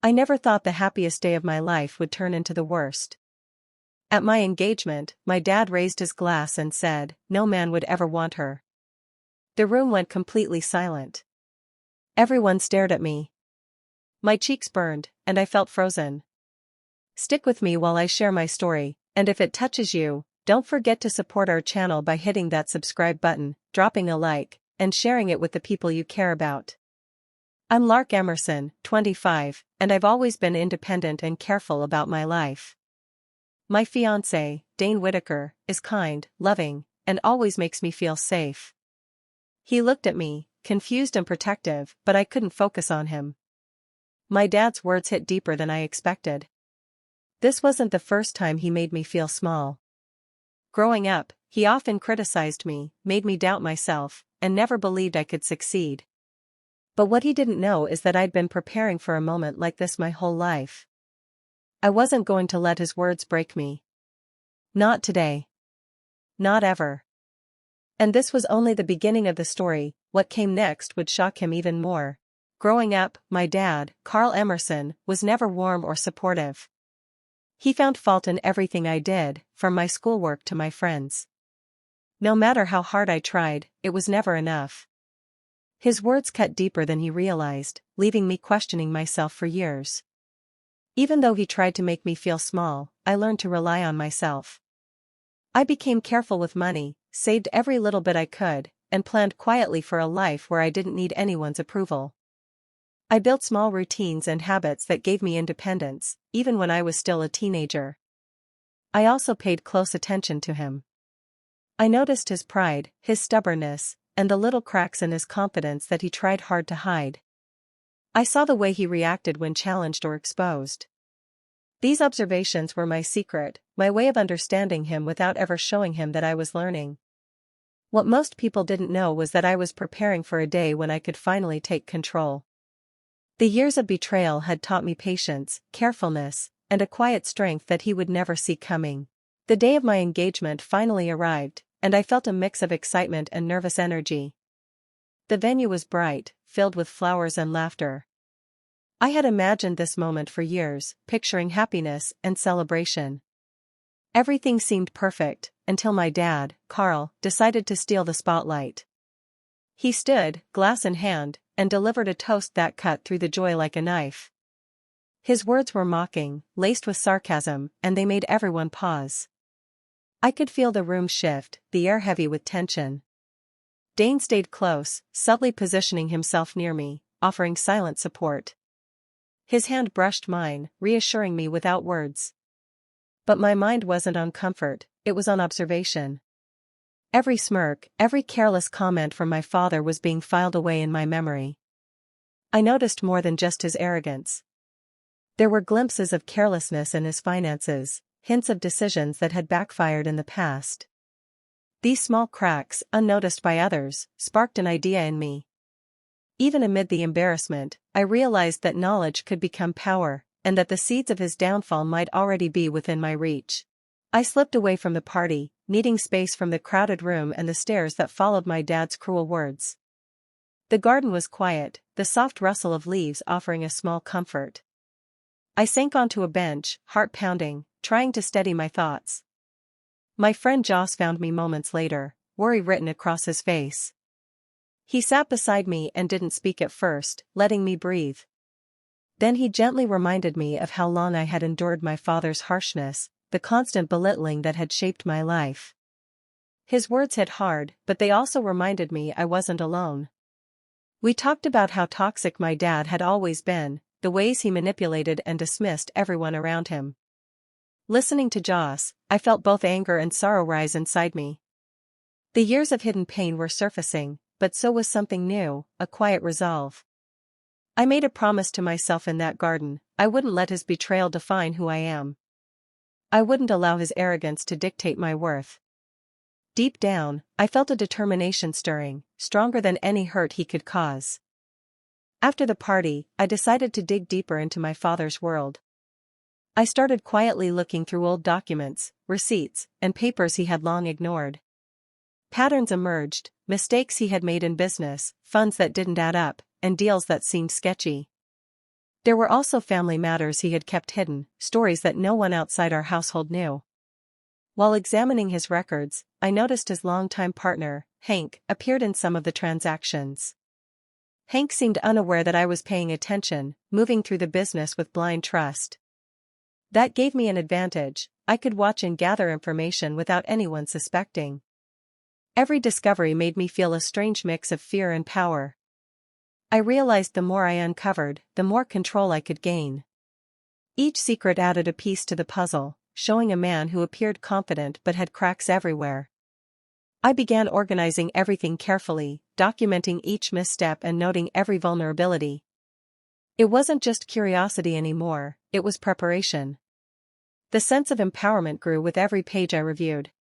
I never thought the happiest day of my life would turn into the worst. At my engagement, my dad raised his glass and said, "No man would ever want her." The room went completely silent. Everyone stared at me. My cheeks burned, and I felt frozen. Stick with me while I share my story, and if it touches you, don't forget to support our channel by hitting that subscribe button, dropping a like, and sharing it with the people you care about. I'm Lark Emerson, 25, and I've always been independent and careful about my life. My fiancé, Dane Whitaker, is kind, loving, and always makes me feel safe. He looked at me, confused and protective, but I couldn't focus on him. My dad's words hit deeper than I expected. This wasn't the first time he made me feel small. Growing up, he often criticized me, made me doubt myself, and never believed I could succeed. But what he didn't know is that I'd been preparing for a moment like this my whole life. I wasn't going to let his words break me. Not today. Not ever. And this was only the beginning of the story. What came next would shock him even more. Growing up, my dad, Carl Emerson, was never warm or supportive. He found fault in everything I did, from my schoolwork to my friends. No matter how hard I tried, it was never enough. His words cut deeper than he realized, leaving me questioning myself for years. Even though he tried to make me feel small, I learned to rely on myself. I became careful with money, saved every little bit I could, and planned quietly for a life where I didn't need anyone's approval. I built small routines and habits that gave me independence, even when I was still a teenager. I also paid close attention to him. I noticed his pride, his stubbornness, and the little cracks in his confidence that he tried hard to hide. I saw the way he reacted when challenged or exposed. These observations were my secret, my way of understanding him without ever showing him that I was learning. What most people didn't know was that I was preparing for a day when I could finally take control. The years of betrayal had taught me patience, carefulness, and a quiet strength that he would never see coming. The day of my engagement finally arrived, and I felt a mix of excitement and nervous energy. The venue was bright, filled with flowers and laughter. I had imagined this moment for years, picturing happiness and celebration. Everything seemed perfect, until my dad, Carl, decided to steal the spotlight. He stood, glass in hand, and delivered a toast that cut through the joy like a knife. His words were mocking, laced with sarcasm, and they made everyone pause. I could feel the room shift, the air heavy with tension. Dane stayed close, subtly positioning himself near me, offering silent support. His hand brushed mine, reassuring me without words. But my mind wasn't on comfort, it was on observation. Every smirk, every careless comment from my father was being filed away in my memory. I noticed more than just his arrogance. There were glimpses of carelessness in his finances, hints of decisions that had backfired in the past. These small cracks, unnoticed by others, sparked an idea in me. Even amid the embarrassment, I realized that knowledge could become power, and that the seeds of his downfall might already be within my reach. I slipped away from the party, needing space from the crowded room and the stares that followed my dad's cruel words. The garden was quiet, the soft rustle of leaves offering a small comfort. I sank onto a bench, heart pounding, trying to steady my thoughts. My friend Joss found me moments later, worry written across his face. He sat beside me and didn't speak at first, letting me breathe. Then he gently reminded me of how long I had endured my father's harshness, the constant belittling that had shaped my life. His words hit hard, but they also reminded me I wasn't alone. We talked about how toxic my dad had always been, the ways he manipulated and dismissed everyone around him. Listening to Joss, I felt both anger and sorrow rise inside me. The years of hidden pain were surfacing, but so was something new, a quiet resolve. I made a promise to myself in that garden, I wouldn't let his betrayal define who I am. I wouldn't allow his arrogance to dictate my worth. Deep down, I felt a determination stirring, stronger than any hurt he could cause. After the party, I decided to dig deeper into my father's world. I started quietly looking through old documents, receipts, and papers he had long ignored. Patterns emerged, mistakes he had made in business, funds that didn't add up, and deals that seemed sketchy. There were also family matters he had kept hidden, stories that no one outside our household knew. While examining his records, I noticed his longtime partner, Hank, appeared in some of the transactions. Hank seemed unaware that I was paying attention, moving through the business with blind trust. That gave me an advantage. I could watch and gather information without anyone suspecting. Every discovery made me feel a strange mix of fear and power. I realized the more I uncovered, the more control I could gain. Each secret added a piece to the puzzle, showing a man who appeared confident but had cracks everywhere. I began organizing everything carefully, documenting each misstep and noting every vulnerability. It wasn't just curiosity anymore, it was preparation. The sense of empowerment grew with every page I reviewed.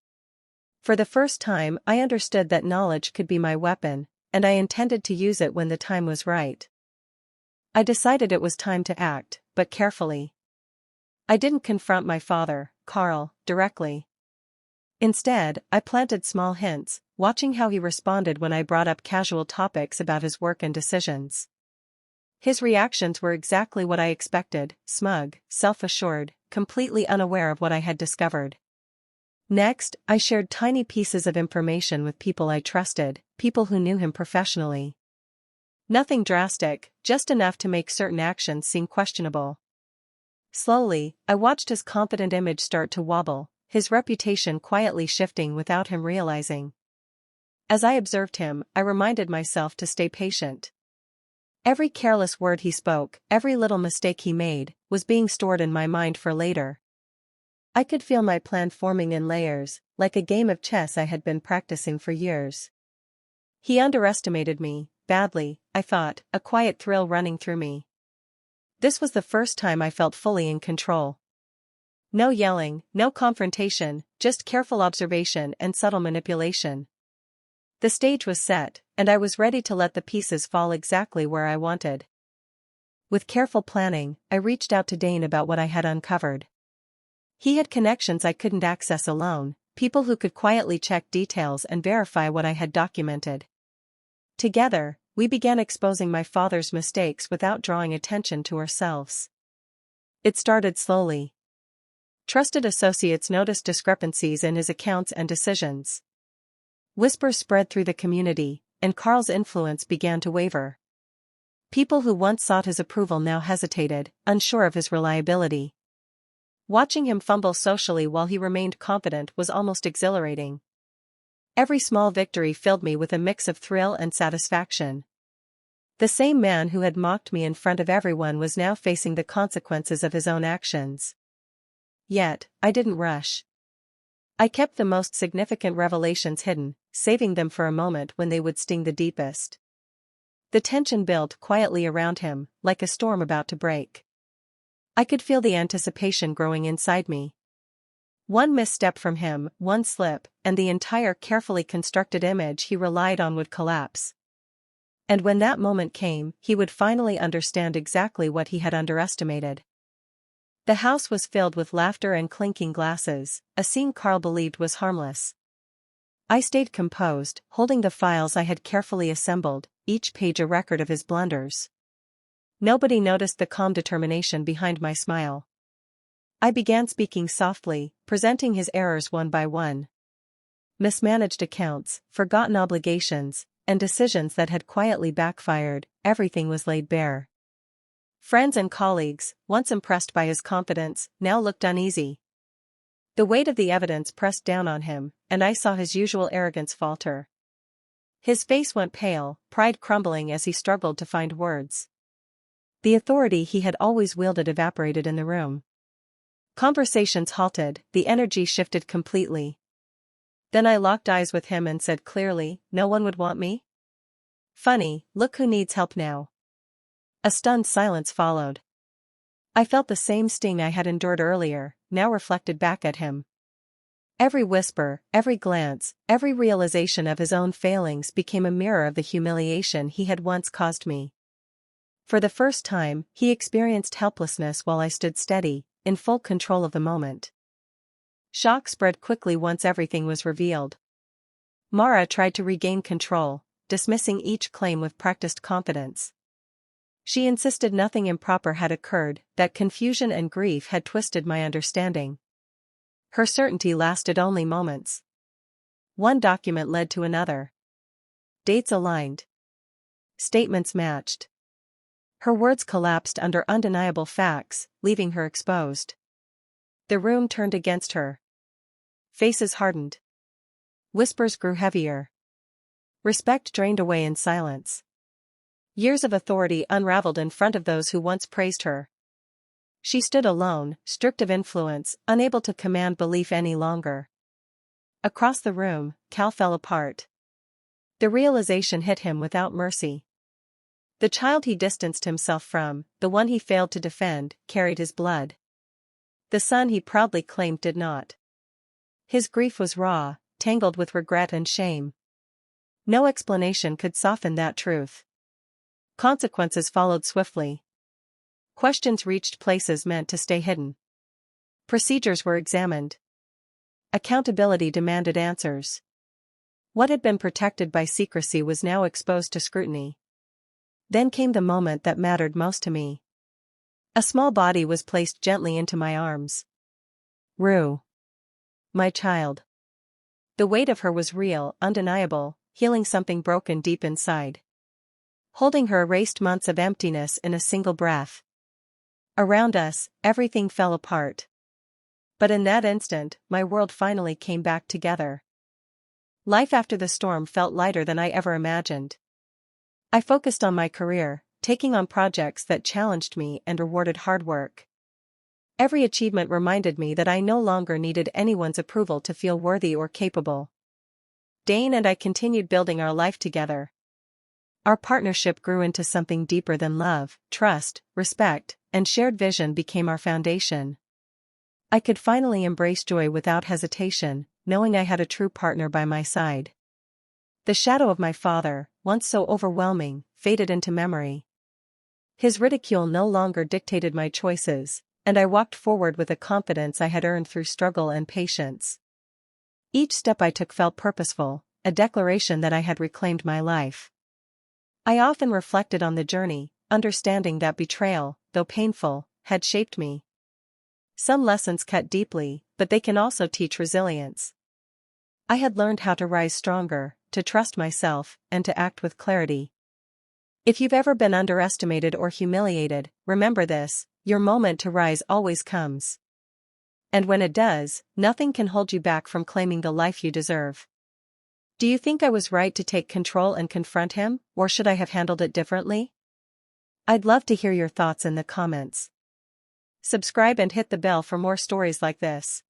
For the first time, I understood that knowledge could be my weapon, and I intended to use it when the time was right. I decided it was time to act, but carefully. I didn't confront my father, Carl, directly. Instead, I planted small hints, watching how he responded when I brought up casual topics about his work and decisions. His reactions were exactly what I expected: smug, self-assured, completely unaware of what I had discovered. Next, I shared tiny pieces of information with people I trusted, people who knew him professionally. Nothing drastic, just enough to make certain actions seem questionable. Slowly, I watched his confident image start to wobble, his reputation quietly shifting without him realizing. As I observed him, I reminded myself to stay patient. Every careless word he spoke, every little mistake he made, was being stored in my mind for later. I could feel my plan forming in layers, like a game of chess I had been practicing for years. He underestimated me, badly, I thought, a quiet thrill running through me. This was the first time I felt fully in control. No yelling, no confrontation, just careful observation and subtle manipulation. The stage was set, and I was ready to let the pieces fall exactly where I wanted. With careful planning, I reached out to Dane about what I had uncovered. He had connections I couldn't access alone, people who could quietly check details and verify what I had documented. Together, we began exposing my father's mistakes without drawing attention to ourselves. It started slowly. Trusted associates noticed discrepancies in his accounts and decisions. Whispers spread through the community, and Carl's influence began to waver. People who once sought his approval now hesitated, unsure of his reliability. Watching him fumble socially while he remained confident was almost exhilarating. Every small victory filled me with a mix of thrill and satisfaction. The same man who had mocked me in front of everyone was now facing the consequences of his own actions. Yet, I didn't rush. I kept the most significant revelations hidden, saving them for a moment when they would sting the deepest. The tension built quietly around him, like a storm about to break. I could feel the anticipation growing inside me. One misstep from him, one slip, and the entire carefully constructed image he relied on would collapse. And when that moment came, he would finally understand exactly what he had underestimated. The house was filled with laughter and clinking glasses, a scene Carl believed was harmless. I stayed composed, holding the files I had carefully assembled, each page a record of his blunders. Nobody noticed the calm determination behind my smile. I began speaking softly, presenting his errors one by one. Mismanaged accounts, forgotten obligations, and decisions that had quietly backfired, everything was laid bare. Friends and colleagues, once impressed by his confidence, now looked uneasy. The weight of the evidence pressed down on him, and I saw his usual arrogance falter. His face went pale, pride crumbling as he struggled to find words. The authority he had always wielded evaporated in the room. Conversations halted, the energy shifted completely. Then I locked eyes with him and said clearly, "No one would want me? Funny, look who needs help now." A stunned silence followed. I felt the same sting I had endured earlier, now reflected back at him. Every whisper, every glance, every realization of his own failings became a mirror of the humiliation he had once caused me. For the first time, he experienced helplessness while I stood steady, in full control of the moment. Shock spread quickly once everything was revealed. Mara tried to regain control, dismissing each claim with practiced confidence. She insisted nothing improper had occurred, that confusion and grief had twisted my understanding. Her certainty lasted only moments. One document led to another. Dates aligned. Statements matched. Her words collapsed under undeniable facts, leaving her exposed. The room turned against her. Faces hardened. Whispers grew heavier. Respect drained away in silence. Years of authority unraveled in front of those who once praised her. She stood alone, stripped of influence, unable to command belief any longer. Across the room, Cal fell apart. The realization hit him without mercy. The child he distanced himself from, the one he failed to defend, carried his blood. The son he proudly claimed did not. His grief was raw, tangled with regret and shame. No explanation could soften that truth. Consequences followed swiftly. Questions reached places meant to stay hidden. Procedures were examined. Accountability demanded answers. What had been protected by secrecy was now exposed to scrutiny. Then came the moment that mattered most to me. A small body was placed gently into my arms. Rue. My child. The weight of her was real, undeniable, healing something broken deep inside. Holding her erased months of emptiness in a single breath. Around us, everything fell apart. But in that instant, my world finally came back together. Life after the storm felt lighter than I ever imagined. I focused on my career, taking on projects that challenged me and rewarded hard work. Every achievement reminded me that I no longer needed anyone's approval to feel worthy or capable. Dane and I continued building our life together. Our partnership grew into something deeper than love, trust, respect, and shared vision became our foundation. I could finally embrace joy without hesitation, knowing I had a true partner by my side. The shadow of my father, once so overwhelming, faded into memory. His ridicule no longer dictated my choices, and I walked forward with a confidence I had earned through struggle and patience. Each step I took felt purposeful, a declaration that I had reclaimed my life. I often reflected on the journey, understanding that betrayal, though painful, had shaped me. Some lessons cut deeply, but they can also teach resilience. I had learned how to rise stronger, to trust myself, and to act with clarity. If you've ever been underestimated or humiliated, remember this: your moment to rise always comes. And when it does, nothing can hold you back from claiming the life you deserve. Do you think I was right to take control and confront him, or should I have handled it differently? I'd love to hear your thoughts in the comments. Subscribe and hit the bell for more stories like this.